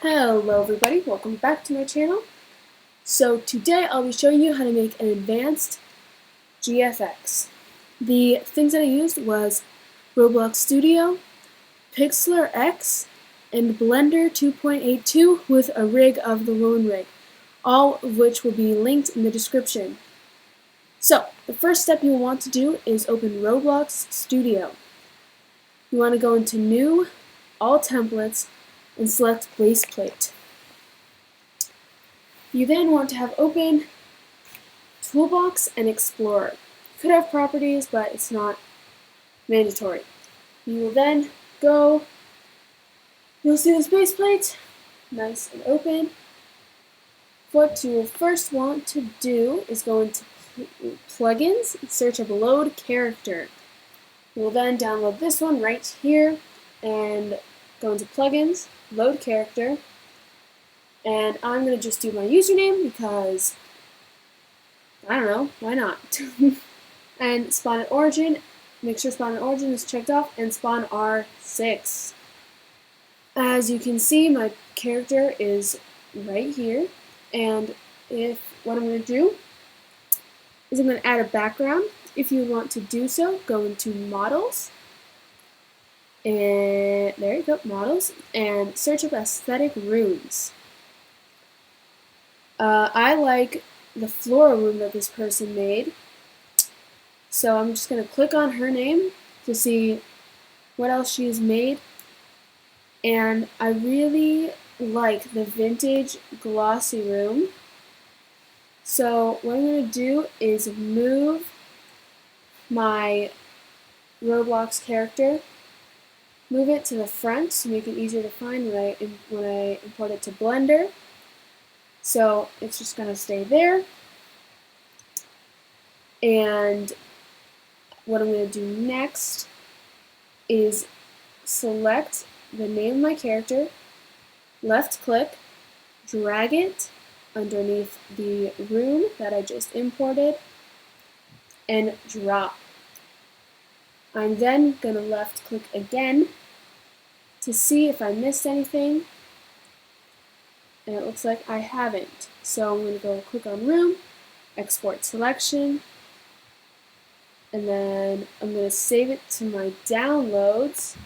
Hello everybody, welcome back to my channel. So today I'll be showing you how to make an advanced GFX. The things that I used was Roblox Studio, Pixlr X, and Blender 2.82 with a rig of the Lone Rig, all of which will be linked in the description. So the first step you'll want to do is open Roblox Studio. You want to go into New, All Templates, and select Base Plate. You then want to have open Toolbox and Explorer. You could have properties, but it's not mandatory. You will then go, you'll see this base plate, nice and open. What you will first want to do is go into Plugins and search up Load Character. You will then download this one right here and go into Plugins, Load Character, and I'm going to just do my username because, I don't know, why not? And Spawn at Origin, make sure Spawn at Origin is checked off, and Spawn R6. As you can see, my character is right here, and what I'm going to do is I'm going to add a background. If you want to do so, go into Models, and there you go, Models, and search up Aesthetic Rooms. I like the floral room that this person made, so I'm just going to click on her name to see what else she's made, and I really like the vintage glossy room. So what I'm going to do is move my Roblox character, move it to the front to make it easier to find when I import it to Blender. So it's just going to stay there. And what I'm going to do next is select the name of my character, left click, drag it underneath the room that I just imported, and drop. I'm then going to left click again to see if I missed anything, and it looks like I haven't. So I'm going to go click on Room, Export Selection, and then I'm going to save it to my downloads,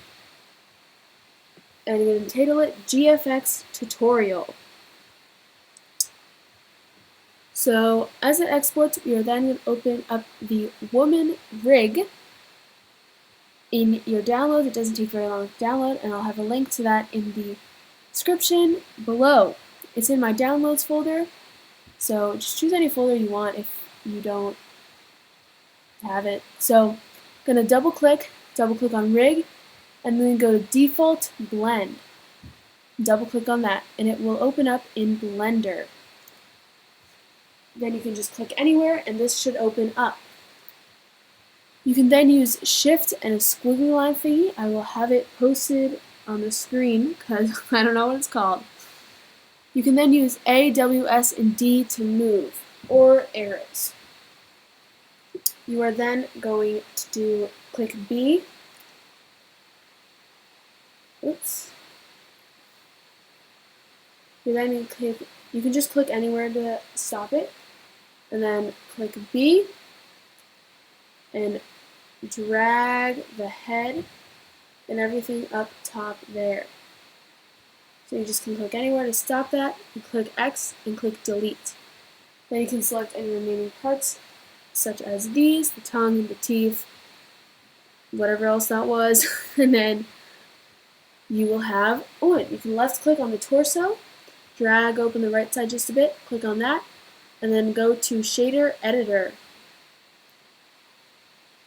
and I'm going to title it GFX Tutorial. So as it exports, we are then going to open up the woman rig in your download. It doesn't take very long to download, and I'll have a link to that in the description below. It's in my downloads folder, so just choose any folder you want if you don't have it. So I'm going to double click on rig, and then go to default blend. Double click on that, and it will open up in Blender. Then you can just click anywhere, and this should open up. You can then use Shift and a squiggly line thingy. I will have it posted on the screen because I don't know what it's called. You can then use A, W, S, and D to move, or arrows. You are then going to click B. Oops. You then click, you can just click anywhere to stop it, and then click B, and drag the head and everything up top there. So you just can click anywhere to stop that, and click X and click delete. Then you can select any remaining parts, such as these, the tongue and the teeth, whatever else that was, and then you will have, you can left click on the torso, drag open the right side just a bit, click on that, and then go to Shader Editor.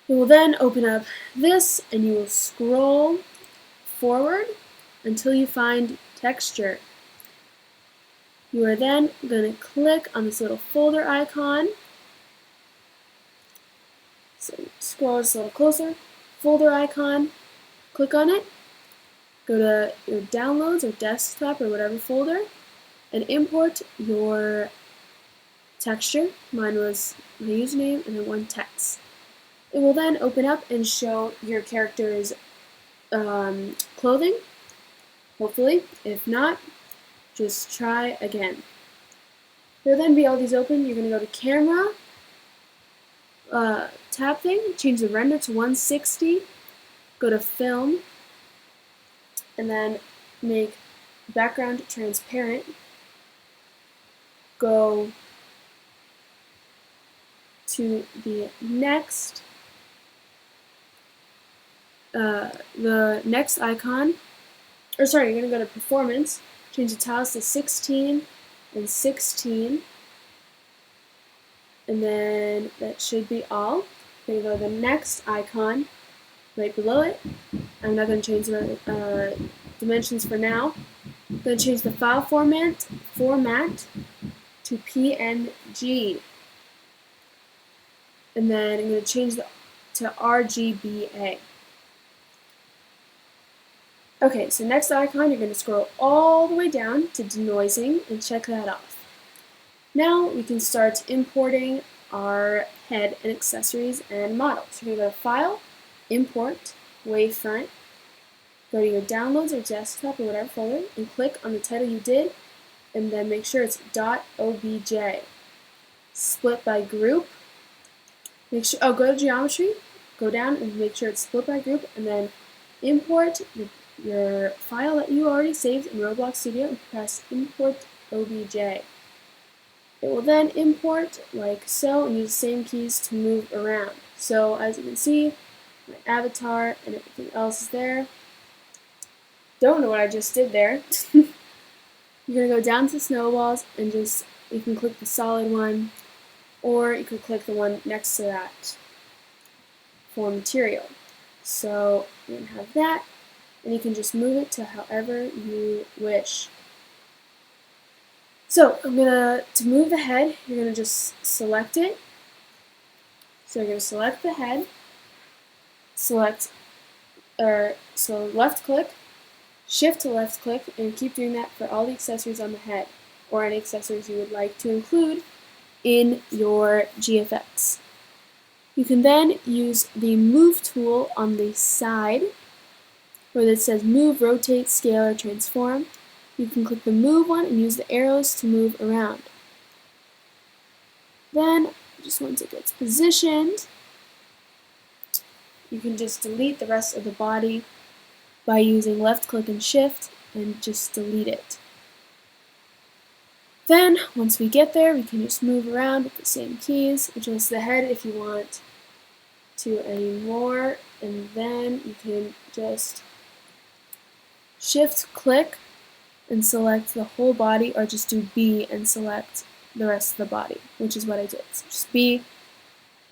It will then open up this, and you will scroll forward until you find Texture. You are then going to click on this little folder icon. So scroll just a little closer, folder icon, click on it, go to your downloads or desktop or whatever folder, and import your texture. Mine was my username and then one text. It will then open up and show your character's clothing, hopefully. If not, just try again. There'll then be all these open. You're going to go to camera, tab thing, change the render to 160, go to film, and then make background transparent. Go to the next icon, or sorry, you're going to go to performance, change the tiles to 16 and 16, and then that should be all. You're going to go to the next icon right below it. I'm not going to change the dimensions for now. I'm going to change the file format to PNG. And then I'm going to change to RGBA. Okay, so next icon, you're going to scroll all the way down to denoising and check that off. Now we can start importing our head and accessories and models. So you're going to go to File, Import, Wavefront, go to your downloads or desktop or whatever folder, and click on the title you did, and then make sure it's .obj. Split by group. Make sure, go to geometry, go down and make sure it's split by group, and then import your file that you already saved in Roblox Studio and press import obj. It will then import like so and use the same keys to move around. So as you can see, my avatar and everything else is there. Don't know what I just did there. You're going to go down to snowballs and you can click the solid one, or you could click the one next to that for material. So you're going to have that, and you can just move it to however you wish. So to move the head, you're going to just select it. So you're going to select the head, so left click, shift to left click, and keep doing that for all the accessories on the head, or any accessories you would like to include in your GFX. You can then use the move tool on the side where it says move, rotate, scale, or transform. You can click the move one and use the arrows to move around. Then, just once it gets positioned, you can just delete the rest of the body by using left click and shift and just delete it. Then, once we get there, we can just move around with the same keys, adjust the head if you want to anymore, and then you can just shift click and select the whole body, or just do B and select the rest of the body, which is what I did. So just B,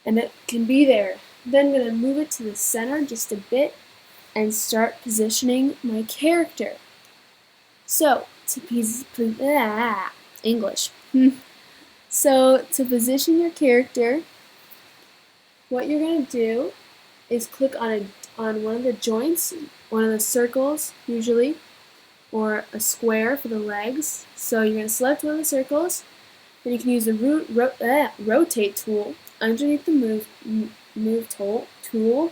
and it can be there. Then I'm going to move it to the center just a bit and start positioning my character. So, English. So, to position your character, what you're going to do is click on one of the joints, one of the circles usually, or a square for the legs. So you're going to select one of the circles, then you can use the rotate tool underneath the move tool. Oh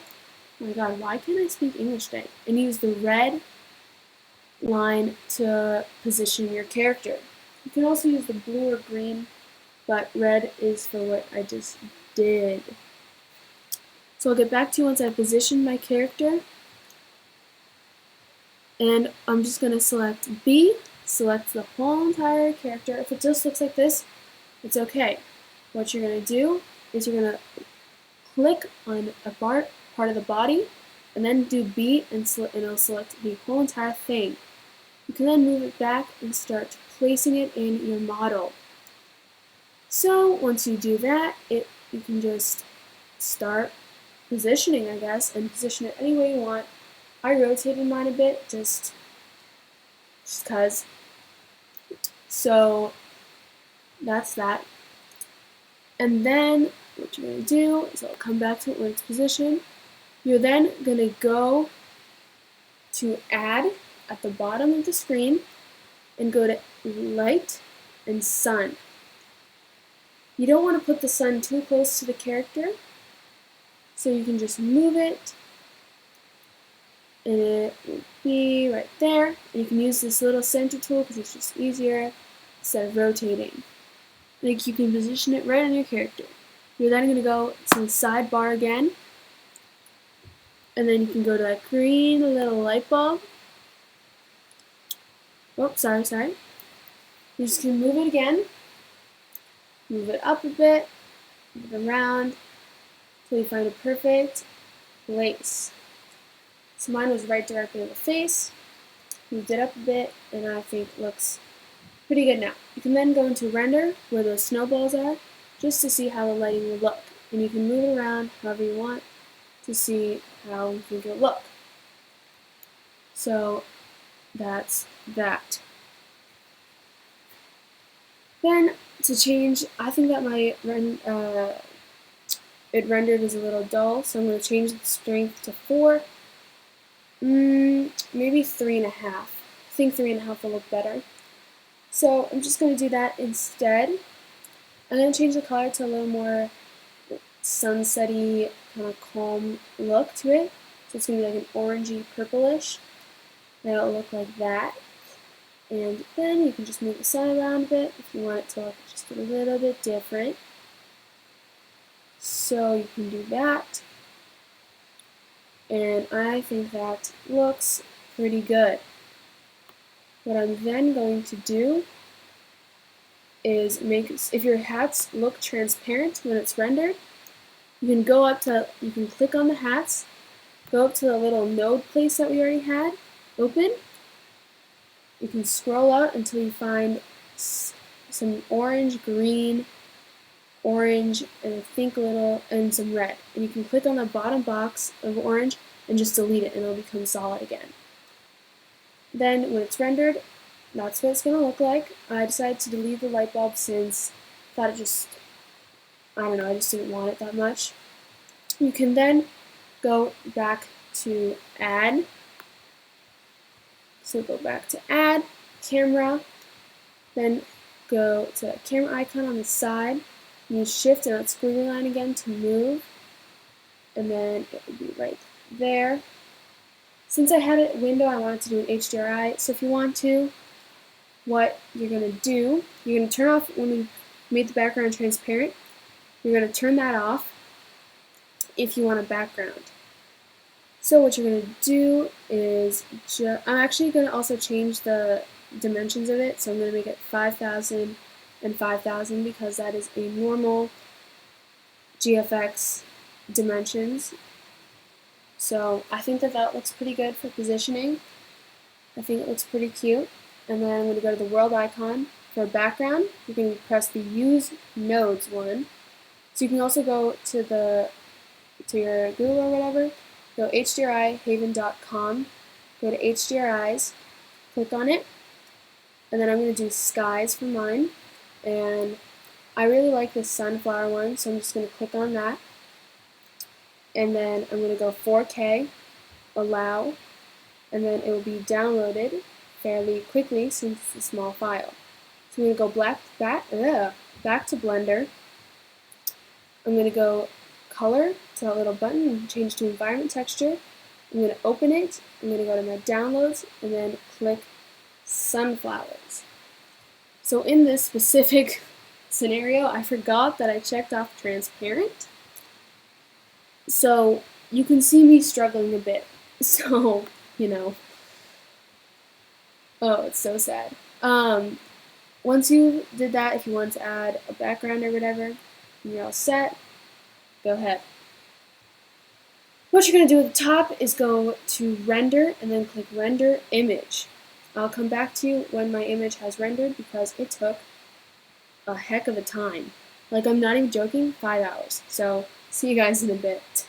my god, why can't I speak English today? And use the red line to position your character. You can also use the blue or green, but red is for what I just did. So I'll get back to you once I've positioned my character. And I'm just going to select B, select the whole entire character. If it just looks like this, it's okay. What you're going to do is you're going to click on a part of the body, and then do B, and it'll select the whole entire thing. You can then move it back and start placing it in your model. So once you do that, you can just start positioning, I guess, and position it any way you want. I rotated mine a bit, just cause. So that's that. And then what you're going to do is I'll come back to it when it's positioned. You're then going to go to Add at the bottom of the screen and go to Light and Sun. You don't want to put the sun too close to the character, so you can just move it, and it will be right there. 4, and you can use this little center tool because it's just easier instead of rotating. Like, you can position it right on your character. You're then going to go to the sidebar again, and then you can go to that green little light bulb. Oh, sorry. You're just going to move it again, move it up a bit, move it around, until you find a perfect place. So mine was right directly in the face, moved it up a bit, and I think it looks pretty good now. You can then go into render, where those snowballs are, just to see how the lighting will look. And you can move it around however you want to see how you think it'll look. So that's that. Then to change, I think that my it rendered is a little dull, so I'm going to change the strength to 4. Maybe 3.5. I think 3.5 will look better. So I'm just going to do that instead. I'm going to change the color to a little more sunsetty, kind of calm look to it. So it's going to be like an orangey purplish. That'll look like that. And then you can just move the sun around a bit if you want it to look just a little bit different. So you can do that. And I think that looks pretty good. What I'm then going to do is if your hats look transparent when it's rendered, you can click on the hats, go up to the little node place that we already had, open. You can scroll out until you find some orange, green, orange, and I think and some red. And you can click on the bottom box of orange and just delete it, and it'll become solid again. Then when it's rendered, that's what it's going to look like. I decided to delete the light bulb since I thought I just didn't want it that much. You can then go back to add. So go back to add, camera, then go to the camera icon on the side, use shift and that squiggly line again to move, and then it will be right there. Since I had a window, I wanted to do an HDRI, so if you want to, what you're going to do, you're going to turn off, when we made the background transparent, you're going to turn that off if you want a background. So what you're going to do is, I'm actually going to also change the dimensions of it, so I'm going to make it 5,000 and 5,000 because that is a normal GFX dimensions. So I think that looks pretty good for positioning. I think it looks pretty cute. And then I'm going to go to the world icon for a background. You can press the use nodes one. So you can also go to your Google or whatever, go hdrihaven.com, go to HDRIs, click on it, and then I'm going to do skies for mine. And I really like this sunflower one, so I'm just going to click on that. And then I'm going to go 4K, allow, and then it will be downloaded fairly quickly since it's a small file. So I'm going to go back to Blender. I'm going to go color to that little button and change to environment texture. I'm going to open it. I'm going to go to my downloads and then click sunflowers. So in this specific scenario, I forgot that I checked off transparent. So you can see me struggling a bit. So, oh, it's so sad. Once you did that, if you want to add a background or whatever, you're all set. Go ahead. What you're going to do at the top is go to render and then click render image. I'll come back to you when my image has rendered because it took a heck of a time. Like, I'm not even joking, 5 hours. So see you guys in a bit.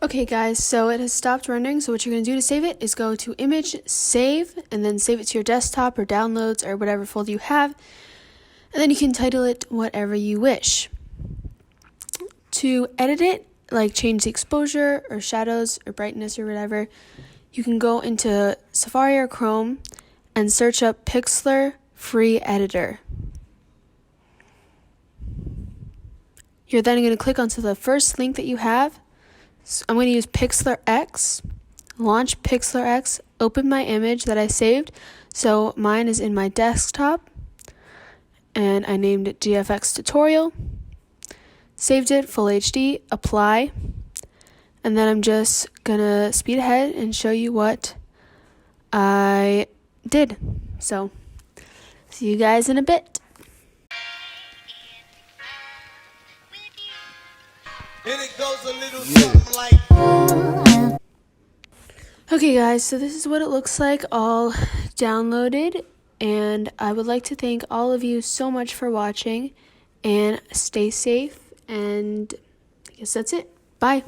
Okay guys, so it has stopped rendering, so what you're going to do to save it is go to image, save, and then save it to your desktop or downloads or whatever folder you have, and then you can title it whatever you wish. To edit it, like change the exposure or shadows or brightness or whatever, you can go into Safari or Chrome and search up Pixlr free editor. You're then going to click onto the first link that you have. So I'm going to use Pixlr X. launch Pixlr X, open my image that I saved. So mine is in my desktop, and I named it GFX tutorial. Saved it, full HD, apply, and then I'm just gonna speed ahead and show you what I did. So, see you guys in a bit. And it goes a little something like... Okay guys, so this is what it looks like all downloaded, and I would like to thank all of you so much for watching, and stay safe, and I guess that's it. Bye.